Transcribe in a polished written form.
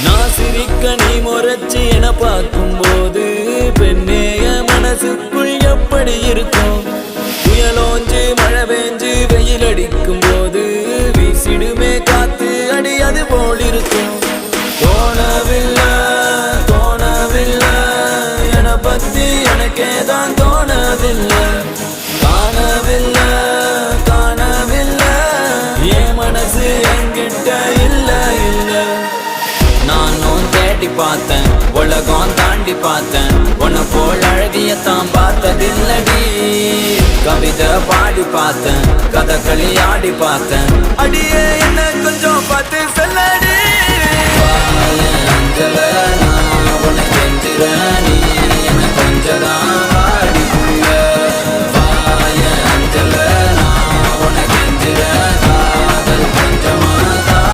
நான் சிரிக்க நீ முறைச்சி என பார்க்கும் போது பெண்ணேய மனசுக்குள் எப்படி இருக்கும்? புயலோஞ்சு மழை பெஞ்சு வெயில் அடிக்கும் போது வீசிடுமே காத்து அடி அது போல் இருக்கும். தோணவில்லை தோணவில்லை என பத்தி எனக்கேதான் தோணவில்லை. காணவில்லை காணவில்லை என் மனசு என்கிட்ட இல்ல இல்ல. நானும் தேடி பார்த்தேன் உலகம் தாண்டி பார்த்தேன் உன்னை போல் அழகியத்தான் பார்த்ததில்லடி. கவிதை பாடி பார்த்தேன் கதகளி ஆடி பார்த்தேன் அடியே என்ன கொஞ்சம்